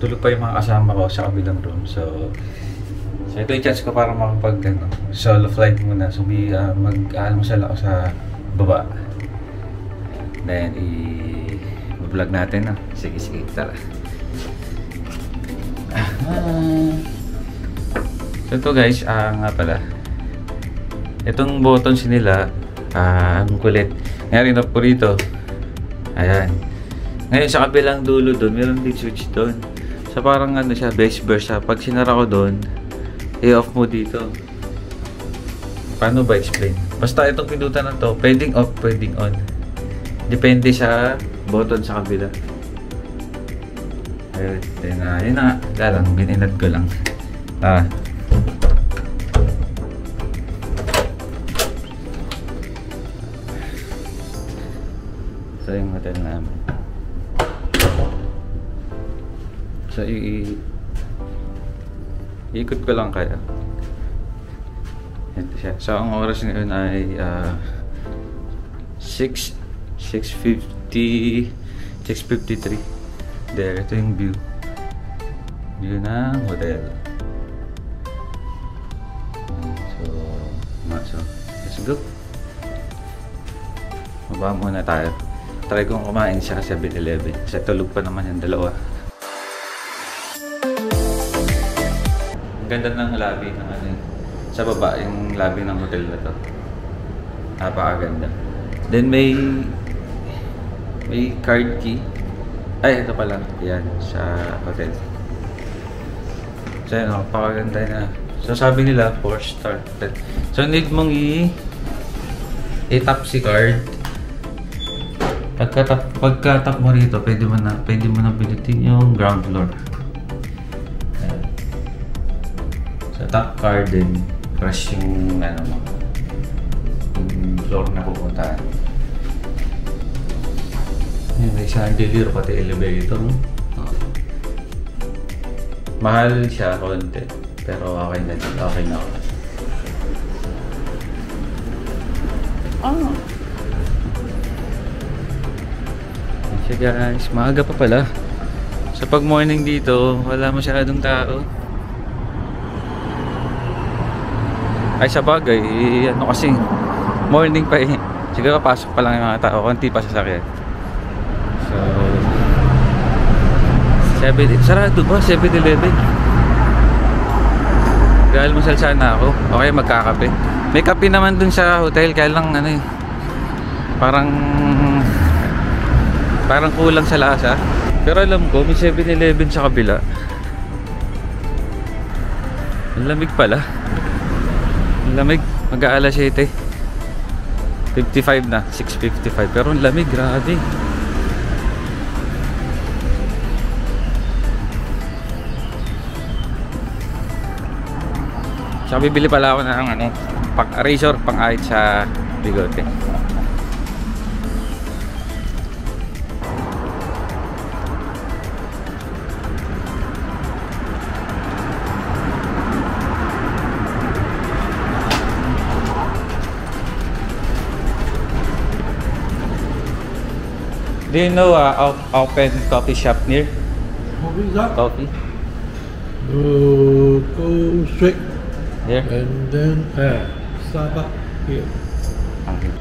tulog pa yung mga kasama ko sa kabilang room. So ito yung chance ko para makapag solo flight muna. So mag-almusal ako sa baba. Then i-vlog natin. Sige, tara. So ito guys, nga pala. Itong buttons nila, ang kulit. Ngayon rin po rito. Ayan. Ngayon sa kabilang dulo doon, meron din switch doon. So parang ano siya, vice versa. Pag sinara ko doon, i-off mo dito. Paano ba explain? Basta itong pindutan na to, pwedeng off, pwedeng on. Depende sa button sa kabila. Ayun, yun na. Lang, bininad ko lang. So yung hotel namin. So ikot ko lang kaya. Ito siya. So ang oras ngayon ay 6:53. There, ito yung view ng hotel. So let's go. Mababa muna tayo. Try kong kumain siya sa 7-Eleven. Kasi tulog pa naman yung dalawa. Ang ganda ng lobby ng sa baba, yung lobby ng hotel na to. Napakaganda. Then may card key. Ay, ito pala. Yan, sa hotel. So yun, napakaganda na. So sabi nila, 4-star. So need mong i-tap si card. Pagka-tap mo rito, pwede mo na pinutin yung ground floor. So tap card din, crush yung yung floor na pupuntahan. May chandelier pati elevator. Mahal siya konti, pero okay na ako. So guys, maaga pa pala. Sa pag morning dito, wala masyadong tao. Ay sa bagay, kasi morning pa eh. Siguro pasok pa lang yung mga tao, konti pa sasakyan. So sarado ba? 7-Eleven. Almusal sana ako. Okay, magkakape. May kape naman dun sa hotel, kaya lang parang kulang sa lasa. Pero alam ko, may 7-Eleven sa kabila. Ang lamig pala. Ang lamig. Mag-aalas 7. 55 na. 6:55. Pero ang lamig. Grabe. So bibili pala ako ng razor pang-ahit sa bigote. Do you know open coffee shop near? What is that? Coffee? Go straight. Here? And then Starbucks here. Okay.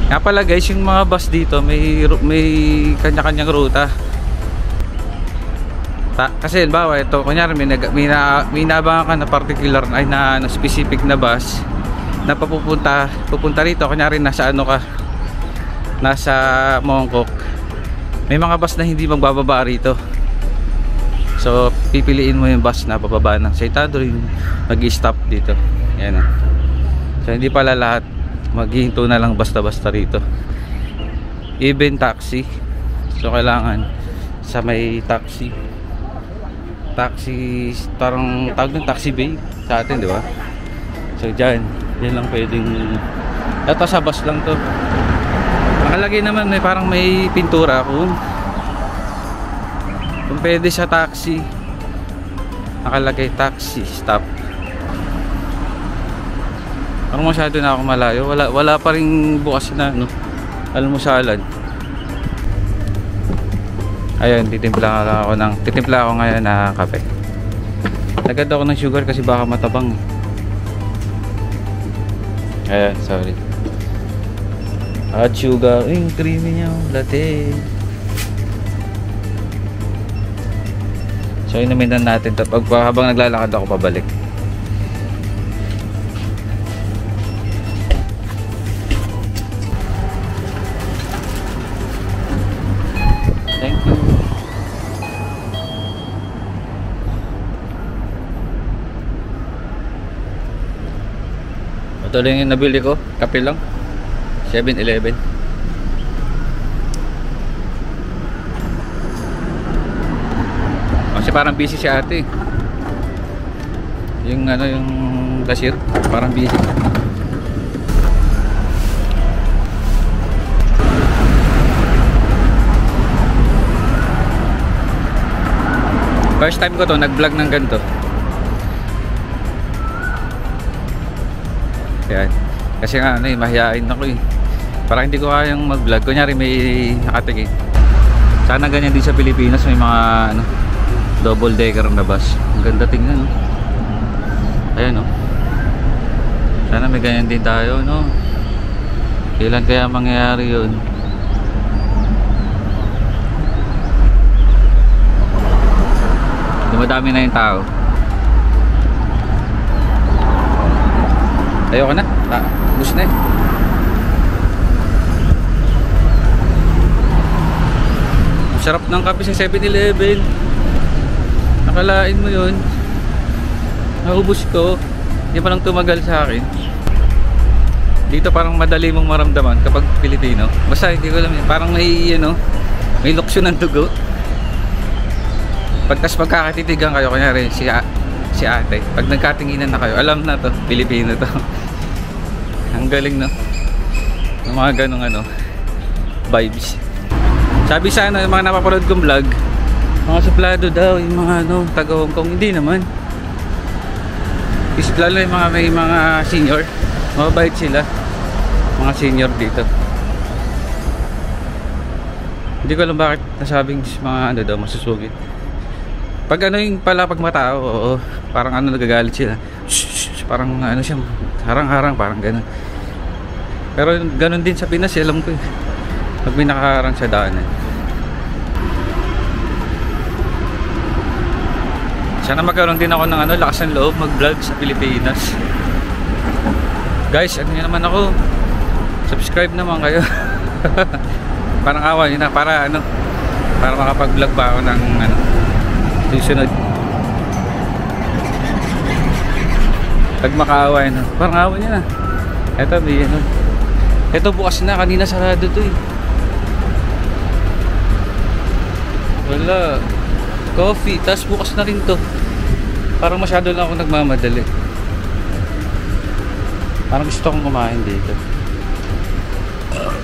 Nga pala guys, yung mga bus dito may kanya-kanyang ruta. Kasi bawa ito, kunyari may naabangan ka na particular na specific na bus na pupunta rito. Kunyari nasa nasa Mongkok, may mga bus na hindi magbababa rito. So pipiliin mo yung bus na bababa ng Saitado rin, mag-i-stop dito. Yan. So hindi pala lahat maghihinto na lang basta-basta rito. Even taxi. So kailangan sa may taxi, parang tawag ng taxi bay sa atin, di ba? So yan lang pwedeng. Ito sa bus lang to. Nakalagay naman parang may pintura kung pwede sa taxi. nakalagay taxi stop. Parang masyado na ako malayo. Wala pa rin bukas na almusalan. Ayun, titimpla ako ngayon na kape. Nagad ako ng sugar kasi baka matabang. Ayan, sorry. At sugar, creamy niya, latte. So inumin na natin ito habang naglalakad ako pabalik. Thank you. Ito lang yung nabili ko, kape lang, 7-Eleven. Kasi parang busy si ate. Yung yung cashier, parang busy. First time ko to nag-vlog ng ganito. Yan. Kasi nga mahihain ako eh. Parang hindi ko kayang mag-vlog. Kunyari may nakatingin. Sana ganyan din sa Pilipinas, may mga double decker na bus. Ang ganda tingnan, no? Ayan, no? Sana may ganyan din tayo, no? Kailan kaya mangyayari yun? Dumadami na yung tao. Ayoko na. Bus na eh. Sarap ng kape sa 7-Eleven. Nakalain mo yun. Naubos ko. Hindi pa lang tumagal sa akin. Dito parang madali mong maramdaman kapag Pilipino. Basta hindi ko alam yun. Parang may luksyon ng dugo. Pagkas magkakatitigan kayo, kunyari si ate, pag nagkatinginan na kayo, alam na to, Pilipino to. Ang galing, no? Yung mga ganong vibes. Sabi sana yung mga napapanood kong vlog, mga suplado daw, yung mga taga Hong Kong. Hindi naman. Lalo yung may mga senior, mababait sila, mga senior dito. Hindi ko alam bakit nasabing mga daw masusugit. Pag yung pala pag matao, oo, parang nagagalit sila. Shh, parang siya, harang-harang, parang gano'n. Pero gano'n din sa Pinas, alam ko eh. Pag may nakaharang sa daanan. Sana magkaroon din ako ng lakas ng loob mag-vlog sa Pilipinas. Guys, nyo naman ako. Subscribe naman kayo. Parang awa nyo na, para makapag-vlog pa ako ng susunod. Pag makaawa yun, parang awa nyo na. Eto, eto bukas na, kanina sarado to eh. Wala. Coffee, tas bukas na rin to. Parang masyado lang ako nagmamadali. Parang gusto kong kumain dito.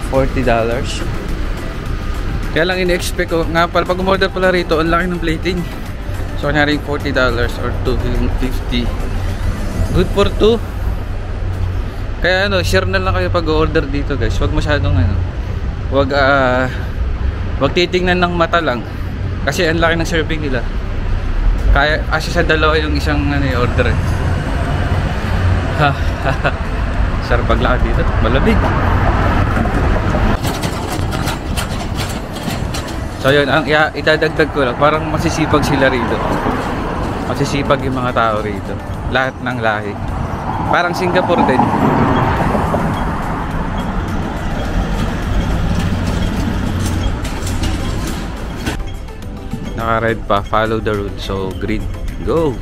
$40. Kaya lang in-expect ko nga pala, pag umorder pala rito, ang laki ng plating. So kanyari $40 or $2.50. Good for 2. Kaya share na lang kayo pag order dito, guys. Huwag masyadong Huwag titingnan ng mata lang. Kasi ang laki ng serving nila. Kaya kasi sa dalawa yung isang order. Sarap paglakad dito. Malamig. So yun, ang itadagdag ko lang, parang masisipag sila rito. Masisipag yung mga tao rito. Lahat ng lahi. Parang Singapore din. Naka-red pa, follow the road. So green, go.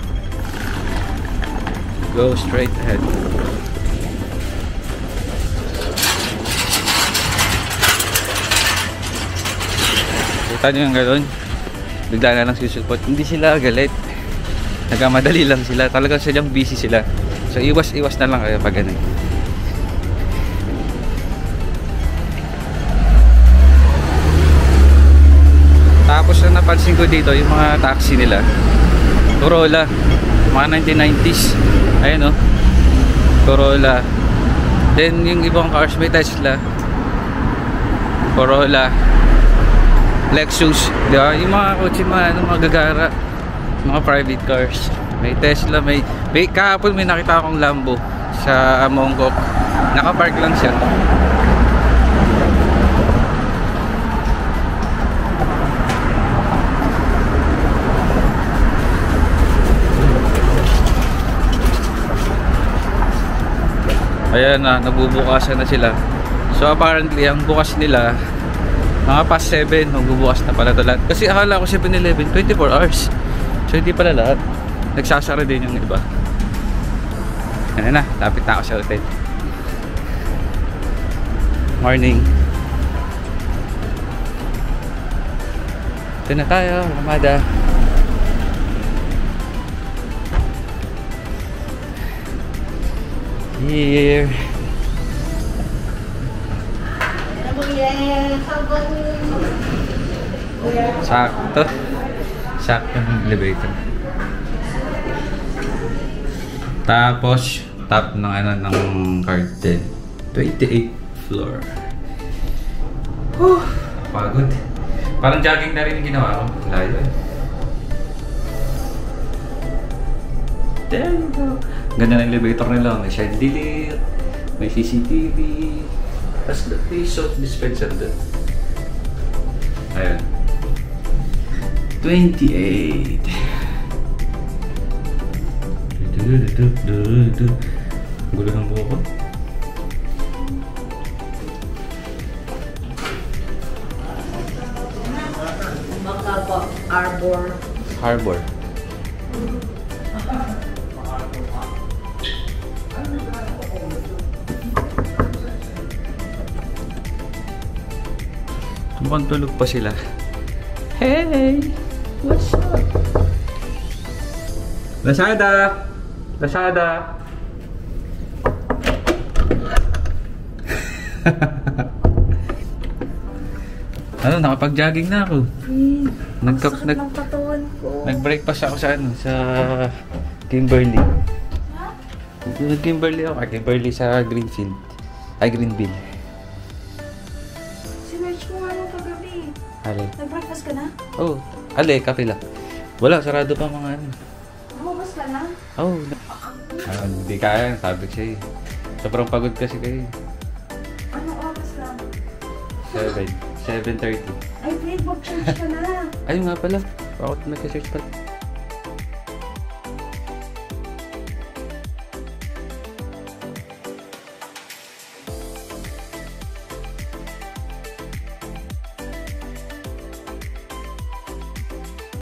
Go straight ahead. Kita nyo yung gano'n, bigla na lang sisulpot. Hindi sila galit, nagkamadali lang sila. Talagang silang busy sila. So iwas na lang kayo pag gano'n. Tapos na napansin ko dito yung mga taxi nila, Corolla. Mga 1990s. Ayan, oh. Corolla. Then, yung ibang cars, may Tesla. Corolla. Lexus. Di ba? Yung mga kotse, mga gagara. Mga private cars. May Tesla, may kahapon may nakita akong Lambo sa Mongkok. Nakapark lang siya. Ayan na, nagbubukasan na sila. So apparently, ang bukas nila mga past 7, magbubukas na pala ito lahat. Kasi akala ko 7-Eleven, 24 hours. So hindi pala lahat. Nagsasara din yung iba. Ano na, lapit na ako sa hotel. Morning. Ito na tayo, Ramada. Here. Sakto. Sakto ng elevator. Tapos top ng ng curtain. 28th floor. Pagod. Parang jogging na rin yung ginawa ko. Layo. There you go. Ganda ng elevator nila. May chandelier, may CCTV, tapos may soap dispenser doon. Ayan. 28. Gulo ng buho ko. Baka po, Arbor. Harbor. Mukhang tulog pa sila. Hey! What's up? Lazada! Lazada! Ano, nakapag-jogging na ako. Sakit ng katawan ko. Nag-breakfast ako sa sa Kimberly. Nag-Kimberly ako. Kimberly sa Greenfield. Ay, Greenville. Sinerch mo nga nung kagabi. Alay. Nag-breakfast ka na? Oh, alay, kape lang. Wala, sarado pa mga ano. Lumabas ka na? Oh, hindi kaya. Sabi siya eh. Sobrang pagod kasi kayo. Anong oras lang? 7:30. Ay, babe, mag-charge ka na. Ayun nga pala. Bakit nag-search pala?